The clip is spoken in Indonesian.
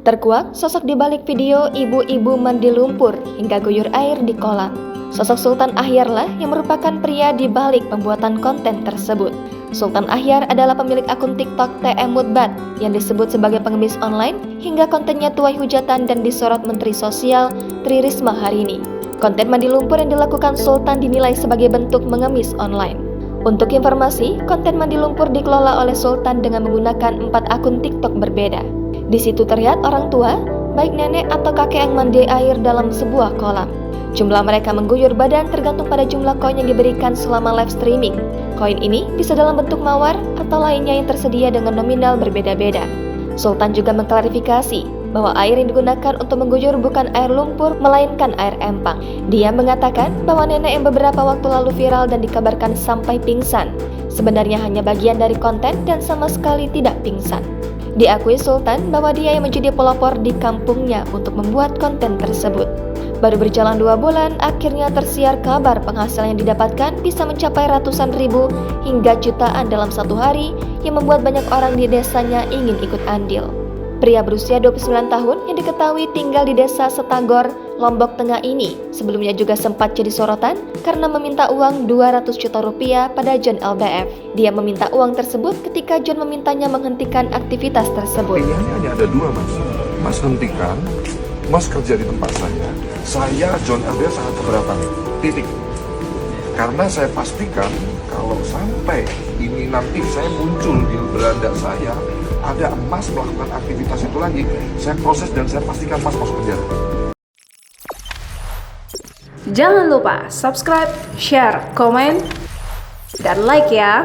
Terkuak sosok di balik video ibu-ibu mandi lumpur hingga guyur air di kolam. Sosok Sultan Ahyar lah yang merupakan pria di balik pembuatan konten tersebut. Sultan Ahyar adalah pemilik akun TikTok TM Mutbat yang disebut sebagai pengemis online hingga kontennya tuai hujatan dan disorot Menteri Sosial Tri Risma hari ini. Konten mandi lumpur yang dilakukan Sultan dinilai sebagai bentuk mengemis online. Untuk informasi, konten mandi lumpur dikelola oleh Sultan dengan menggunakan 4 akun TikTok berbeda. Di situ terlihat orang tua, baik nenek atau kakek yang mandi air dalam sebuah kolam. Jumlah mereka mengguyur badan tergantung pada jumlah koin yang diberikan selama live streaming. Koin ini bisa dalam bentuk mawar atau lainnya yang tersedia dengan nominal berbeda-beda. Sultan juga mengklarifikasi bahwa air yang digunakan untuk mengguyur bukan air lumpur, melainkan air empang. Dia mengatakan bahwa nenek yang beberapa waktu lalu viral dan dikabarkan sampai pingsan, sebenarnya hanya bagian dari konten dan sama sekali tidak pingsan. Diakui Sultan bahwa dia yang menjadi pelopor di kampungnya untuk membuat konten tersebut. Baru berjalan 2 bulan, akhirnya tersiar kabar penghasilan yang didapatkan bisa mencapai ratusan ribu hingga jutaan dalam satu hari yang membuat banyak orang di desanya ingin ikut andil. Pria berusia 29 tahun yang diketahui tinggal di desa Setagor, Lombok Tengah ini sebelumnya juga sempat jadi sorotan karena meminta uang 200 juta rupiah pada John LBF. Dia meminta uang tersebut ketika John memintanya menghentikan aktivitas tersebut. Pilihannya hanya ada 2, Mas. Mas hentikan, Mas kerja di tempat saya John LBF sangat keberatan. Titik. Karena saya pastikan kalau sampai ini nanti saya muncul di beranda saya, ada Mas melakukan aktivitas itu lagi, saya proses dan saya pastikan Mas masuk penjara. Jangan lupa subscribe, share, komen, dan like ya.